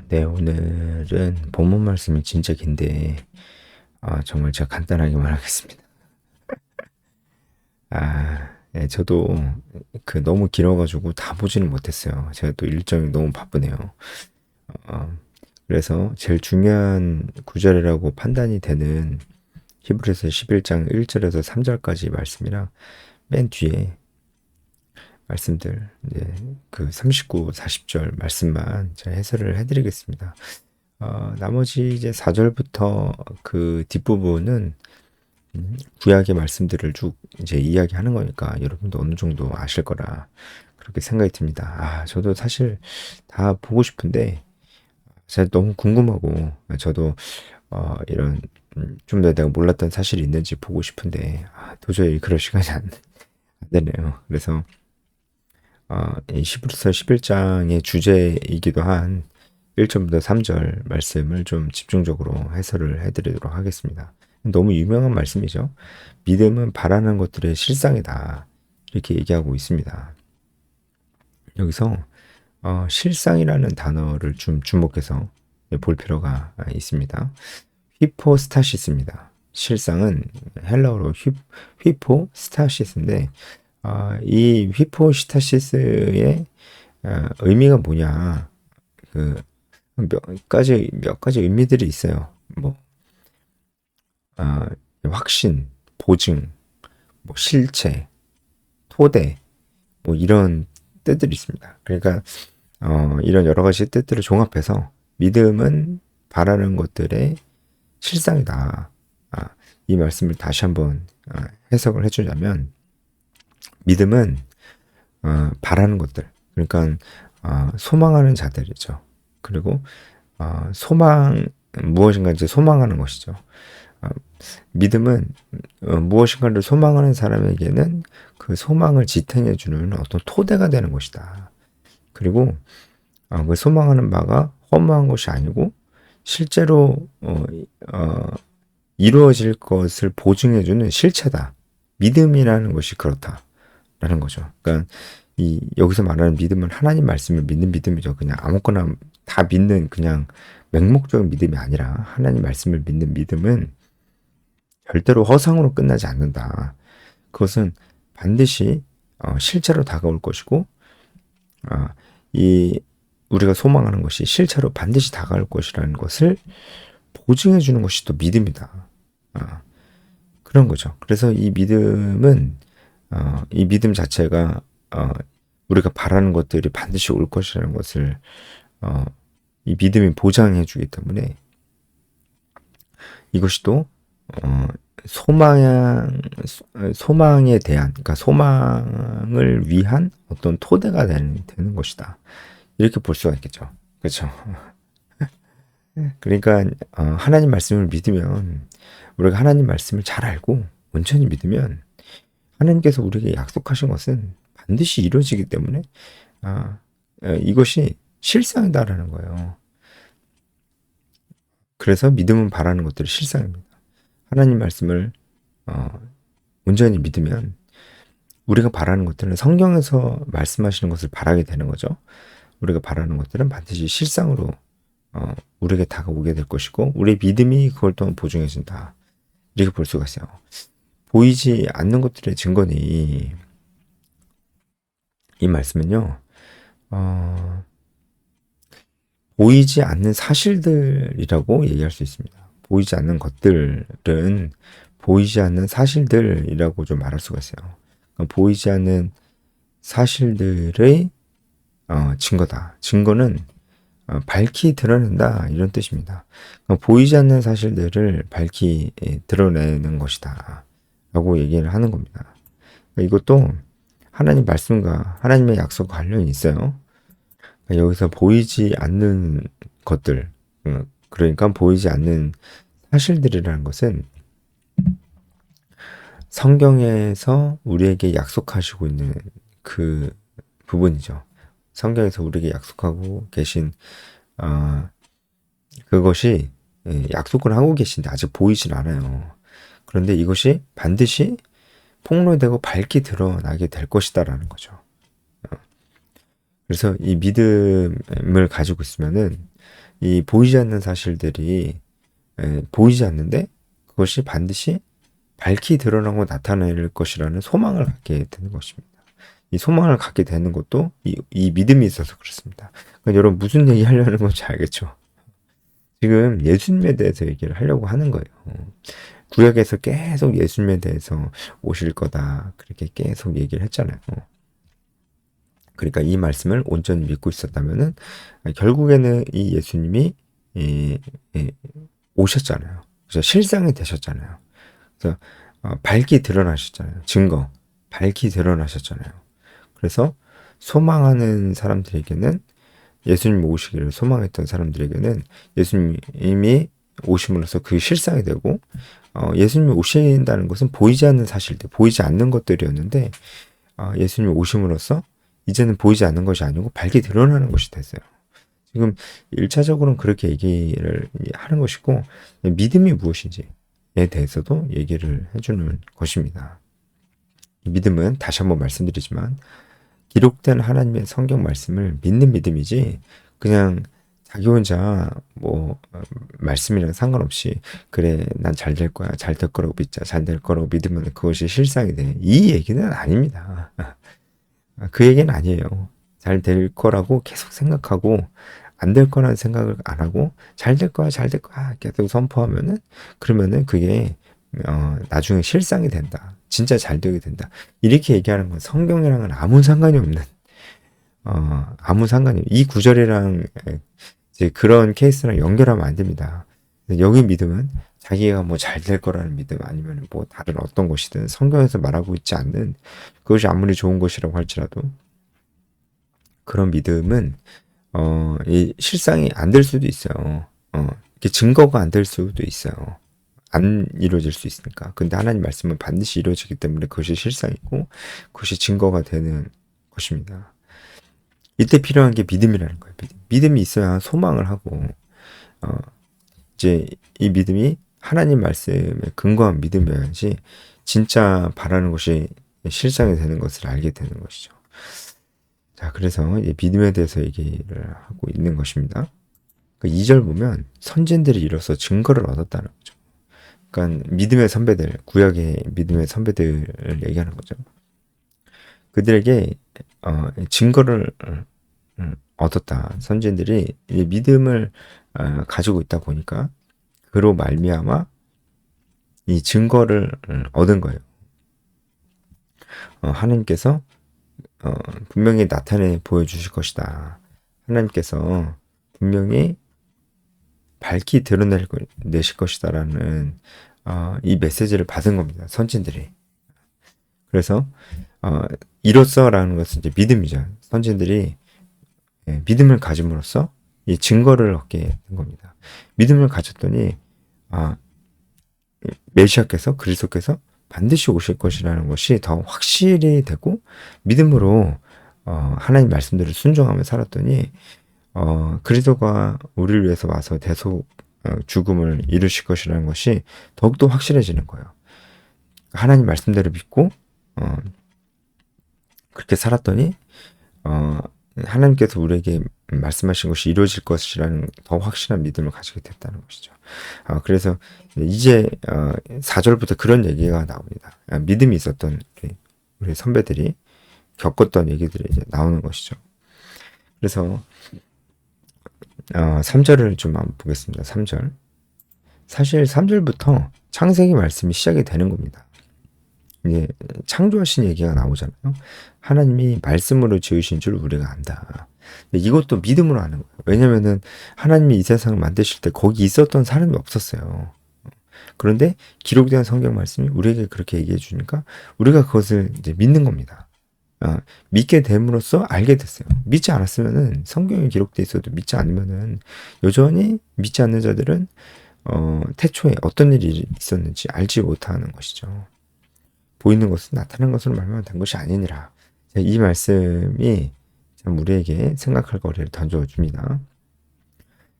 네, 오늘은 본문 말씀이 진짜 긴데, 정말 제가 간단하게 말하겠습니다. 네, 저도 너무 길어가지고 다 보지는 못했어요. 제가 또 일정이 너무 바쁘네요. 어, 그래서 제일 중요한 구절이라고 판단이 되는 히브리서 11장 1절에서 3절까지 말씀이랑 맨 뒤에 말씀들, 이제 그 39, 40절 말씀만 제가 해설을 해드리겠습니다. 나머지 이제 4절부터 그 뒷부분은 구약의 말씀들을 쭉 이제 이야기하는 거니까 여러분도 어느 정도 아실 거라 그렇게 생각이 듭니다. 저도 사실 다 보고 싶은데 제가 너무 궁금하고 저도 이런 좀 더 내가 몰랐던 사실이 있는지 보고 싶은데 도저히 그럴 시간이 안 되네요. 그래서 이 히브리서 11장의 주제이기도 한 1절부터 3절 말씀을 좀 집중적으로 해설을 해드리도록 하겠습니다. 너무 유명한 말씀이죠. 믿음은 바라는 것들의 실상이다. 이렇게 얘기하고 있습니다. 여기서 실상이라는 단어를 좀 주목해서 볼 필요가 있습니다. 휘포스타시스입니다. 실상은 헬라어로 휘포스타시스인데 이 휘포스타시스의 의미가 뭐냐? 몇 가지 의미들이 있어요. 뭐 확신, 보증, 뭐 실체, 토대, 뭐 이런 뜻들이 있습니다. 그러니까 이런 여러 가지 뜻들을 종합해서 믿음은 바라는 것들의 실상이다. 이 말씀을 다시 한번 해석을 해주자면 믿음은 바라는 것들, 그러니까 소망하는 자들이죠. 그리고 무엇인가 이제 소망하는 것이죠. 믿음은 무엇인가를 소망하는 사람에게는 그 소망을 지탱해주는 어떤 토대가 되는 것이다. 그리고 그 소망하는 바가 허무한 것이 아니고 실제로 이루어질 것을 보증해주는 실체다. 믿음이라는 것이 그렇다라는 거죠. 그러니까 여기서 말하는 믿음은 하나님 말씀을 믿는 믿음이죠. 그냥 아무거나 다 믿는 그냥 맹목적인 믿음이 아니라 하나님 말씀을 믿는 믿음은 절대로 허상으로 끝나지 않는다. 그것은 반드시 실체로 다가올 것이고 우리가 소망하는 것이 실체로 반드시 다가올 것이라는 것을 보증해 주는 것이 또 믿음이다. 그런 거죠. 그래서 이 믿음은 이 믿음 자체가 우리가 바라는 것들이 반드시 올 것이라는 것을 이 믿음이 보장해 주기 때문에 이것이 또 소망에 대한, 그러니까 소망을 위한 어떤 토대가 되는 것이다. 이렇게 볼 수가 있겠죠. 그렇죠. 그러니까 하나님 말씀을 믿으면 우리가 하나님 말씀을 잘 알고 온전히 믿으면 하나님께서 우리에게 약속하신 것은 반드시 이루어지기 때문에 이것이 실상이다라는 거예요. 그래서 믿음은 바라는 것들이 실상입니다. 하나님 말씀을 온전히 믿으면 우리가 바라는 것들은 성경에서 말씀하시는 것을 바라게 되는 거죠. 우리가 바라는 것들은 반드시 실상으로 우리에게 다가오게 될 것이고 우리의 믿음이 그걸 또 보증해 준다. 이렇게 볼 수가 있어요. 보이지 않는 것들의 증거니 이 말씀은요. 보이지 않는 사실들이라고 얘기할 수 있습니다. 보이지 않는 것들은 보이지 않는 사실들이라고 좀 말할 수가 있어요. 그러니까 보이지 않는 사실들의 증거다. 증거는 밝히 드러낸다 이런 뜻입니다. 그러니까 보이지 않는 사실들을 밝히 드러내는 것이다 라고 얘기를 하는 겁니다. 그러니까 이것도 하나님 말씀과 하나님의 약속과 관련이 있어요. 그러니까 여기서 보이지 않는 것들, 그러니까 보이지 않는 사실들이라는 것은 성경에서 우리에게 약속하시고 있는 그 부분이죠. 성경에서 우리에게 약속하고 계신 그것이 약속을 하고 계신데 아직 보이진 않아요. 그런데 이것이 반드시 폭로되고 밝게 드러나게 될 것이다라는 거죠. 그래서 이 믿음을 가지고 있으면은 이 보이지 않는 사실들이 보이지 않는데 그것이 반드시 밝히 드러나고 나타낼 것이라는 소망을 갖게 되는 것입니다. 이 소망을 갖게 되는 것도 이 믿음이 있어서 그렇습니다. 그러니까 여러분 무슨 얘기 하려는 건지 알겠죠? 지금 예수님에 대해서 얘기를 하려고 하는 거예요. 구약에서 계속 예수님에 대해서 오실 거다 그렇게 계속 얘기를 했잖아요. 그러니까 이 말씀을 온전히 믿고 있었다면은 결국에는 이 예수님이 오셨잖아요. 그래서 실상이 되셨잖아요. 그래서 밝히 드러나셨잖아요. 증거 밝히 드러나셨잖아요. 그래서 소망하는 사람들에게는 예수님 오시기를 소망했던 사람들에게는 예수님이 오심으로써 그 실상이 되고 예수님이 오신다는 것은 보이지 않는 사실들, 보이지 않는 것들이었는데 예수님이 오심으로써 이제는 보이지 않는 것이 아니고 밝게 드러나는 것이 됐어요. 지금 1차적으로는 그렇게 얘기를 하는 것이고 믿음이 무엇인지에 대해서도 얘기를 해주는 것입니다. 이 믿음은 다시 한번 말씀드리지만 기록된 하나님의 성경 말씀을 믿는 믿음이지 그냥 자기 혼자 뭐 말씀이랑 상관없이 그래 난 잘 될 거야 잘 될 거라고 믿자 잘 될 거라고 믿으면 그것이 실상이 돼 이 얘기는 아닙니다. 그 얘기는 아니에요. 잘 될 거라고 계속 생각하고 안 될 거라는 생각을 안 하고 잘 될 거야 잘 될 거야 계속 선포하면은 그러면은 그게 나중에 실상이 된다. 진짜 잘 되게 된다. 이렇게 얘기하는 건 성경이랑은 아무 상관이 없는 아무 상관이 이 구절이랑 이제 그런 케이스랑 연결하면 안 됩니다. 여기 믿음은 자기가 뭐 잘 될 거라는 믿음 아니면 뭐 다른 어떤 것이든 성경에서 말하고 있지 않는 그것이 아무리 좋은 것이라고 할지라도 그런 믿음은 이 실상이 안 될 수도 있어요. 이게 증거가 안 될 수도 있어요. 안 이루어질 수 있으니까. 근데 하나님 말씀은 반드시 이루어지기 때문에 그것이 실상이고 그것이 증거가 되는 것입니다. 이때 필요한 게 믿음이라는 거예요. 믿음이 있어야 소망을 하고 이제 이 믿음이 하나님 말씀에 근거한 믿음이어야지 진짜 바라는 것이 실상이 되는 것을 알게 되는 것이죠. 자, 그래서 이 믿음에 대해서 얘기를 하고 있는 것입니다. 그 2절 보면 선진들이 이로써 증거를 얻었다는 거죠. 그러니까 믿음의 선배들, 구약의 믿음의 선배들을 얘기하는 거죠. 그들에게 증거를 얻었다. 선진들이 믿음을 가지고 있다 보니까 그로 말미암아 이 증거를 얻은 거예요. 하나님께서 분명히 나타내 보여주실 것이다. 하나님께서 분명히 밝히 드러내실 것이다라는 이 메시지를 받은 겁니다. 선진들이. 그래서 이로써라는 것은 이제 믿음이죠. 선진들이 믿음을 가짐으로써 이 증거를 얻게 된 겁니다. 믿음을 가졌더니 메시아께서 그리스도께서 반드시 오실 것이라는 것이 더 확실히 되고 믿음으로 하나님 말씀대로 순종하며 살았더니 그리스도가 우리를 위해서 와서 대속 죽음을 이루실 것이라는 것이 더욱더 확실해지는 거예요. 하나님 말씀대로 믿고 그렇게 살았더니 하나님께서 우리에게 말씀하신 것이 이루어질 것이라는 더 확실한 믿음을 가지게 됐다는 것이죠. 그래서 이제 4절부터 그런 얘기가 나옵니다. 믿음이 있었던 우리 선배들이 겪었던 얘기들이 이제 나오는 것이죠. 그래서 3절을 좀 한번 보겠습니다. 3절. 사실 3절부터 창세기 말씀이 시작이 되는 겁니다. 이제 창조하신 얘기가 나오잖아요. 하나님이 말씀으로 지으신 줄 우리가 안다. 이것도 믿음으로 하는 거예요. 왜냐면은 하나님이 이 세상을 만드실 때 거기 있었던 사람이 없었어요. 그런데 기록된 성경 말씀이 우리에게 그렇게 얘기해 주니까 우리가 그것을 이제 믿는 겁니다. 믿게 됨으로써 알게 됐어요. 믿지 않았으면은 성경에 기록돼 있어도 믿지 않으면은 여전히 믿지 않는 자들은 태초에 어떤 일이 있었는지 알지 못하는 것이죠. 보이는 것은 나타난 것으로 말미암아 된 것이 아니니라. 이 말씀이 참 우리에게 생각할 거리를 던져줍니다.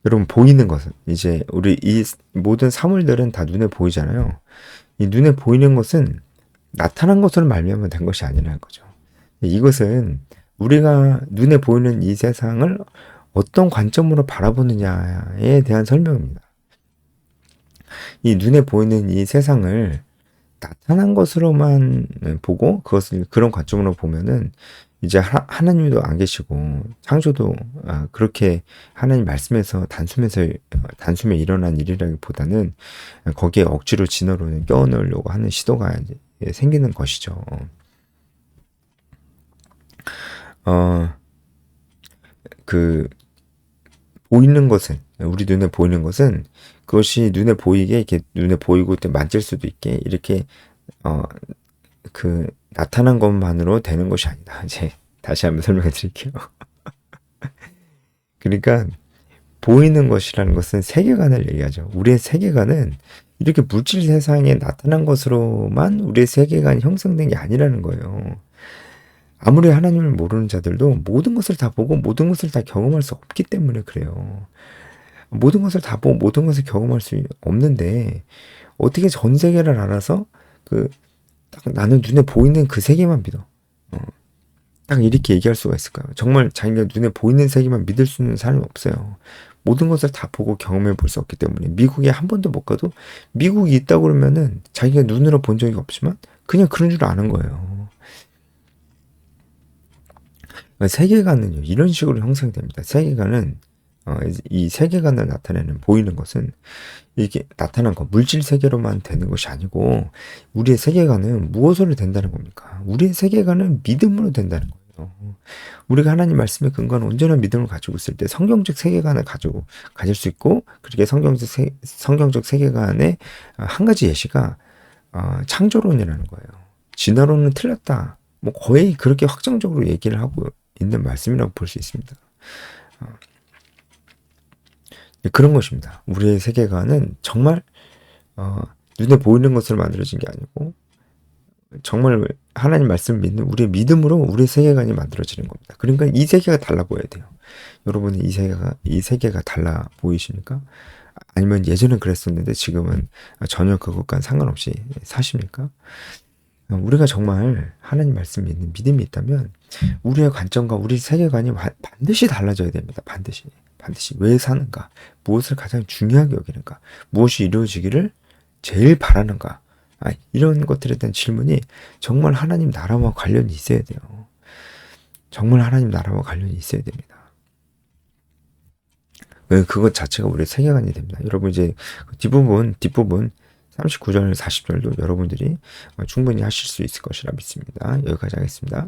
여러분 보이는 것은 이제 우리 이 모든 사물들은 다 눈에 보이잖아요. 이 눈에 보이는 것은 나타난 것으로 말미암아 된 것이 아니라는 거죠. 이것은 우리가 눈에 보이는 이 세상을 어떤 관점으로 바라보느냐에 대한 설명입니다. 이 눈에 보이는 이 세상을 나타난 것으로만 보고 그것을 그런 관점으로 보면은 이제 하나님도 안 계시고 창조도 그렇게 하나님 말씀에서 단숨에 일어난 일이라기보다는 거기에 억지로 진화론을 껴넣으려고 하는 시도가 이제 생기는 것이죠. 그 보이는 것은 우리 눈에 보이는 것은 그것이 눈에 보이게 이렇게 눈에 보이고 또 만질 수도 있게 이렇게 그 나타난 것만으로 되는 것이 아니다. 이제 다시 한번 설명해 드릴게요. 그러니까 보이는 것이라는 것은 세계관을 얘기하죠. 우리의 세계관은 이렇게 물질 세상에 나타난 것으로만 우리의 세계관이 형성된 게 아니라는 거예요. 아무리 하나님을 모르는 자들도 모든 것을 다 보고 모든 것을 다 경험할 수 없기 때문에 그래요. 모든 것을 다 보고 모든 것을 경험할 수 없는데 어떻게 전 세계를 알아서 딱 나는 눈에 보이는 그 세계만 믿어. 딱 이렇게 얘기할 수가 있을까요? 정말 자기가 눈에 보이는 세계만 믿을 수 있는 사람이 없어요. 모든 것을 다 보고 경험해 볼 수 없기 때문에 미국에 한 번도 못 가도 미국이 있다고 그러면은 자기가 눈으로 본 적이 없지만 그냥 그런 줄 아는 거예요. 세계관은요 이런 식으로 형성됩니다. 세계관은 이 세계관을 나타내는 보이는 것은 이게 나타난 것 물질 세계로만 되는 것이 아니고 우리의 세계관은 무엇으로 된다는 겁니까? 우리의 세계관은 믿음으로 된다는 거예요. 우리가 하나님 말씀에 근거한 온전한 믿음을 가지고 있을 때 성경적 세계관을 가질 수 있고 그렇게 성경적 세계관의 한 가지 예시가 창조론이라는 거예요. 진화론은 틀렸다. 뭐 거의 그렇게 확정적으로 얘기를 하고 있는 말씀이라고 볼 수 있습니다. 그런 것입니다. 우리의 세계관은 정말 눈에 보이는 것으로 만들어진 게 아니고 정말 하나님 말씀을 믿는 우리의 믿음으로 우리의 세계관이 만들어지는 겁니다. 그러니까 이 세계가 달라 보여야 돼요. 여러분은 이 세계가 달라 보이십니까? 아니면 예전엔 그랬었는데 지금은 전혀 그것과는 상관없이 사십니까? 우리가 정말 하나님 말씀 믿는 믿음이 있다면 우리의 관점과 우리 세계관이 반드시 달라져야 됩니다. 반드시 왜 사는가? 무엇을 가장 중요하게 여기는가? 무엇이 이루어지기를 제일 바라는가? 이런 것들에 대한 질문이 정말 하나님 나라와 관련이 있어야 돼요. 정말 하나님 나라와 관련이 있어야 됩니다. 그것 자체가 우리의 세계관이 됩니다. 여러분 이제 뒷부분 39절 40절도 여러분들이 충분히 하실 수 있을 것이라 믿습니다. 여기까지 하겠습니다.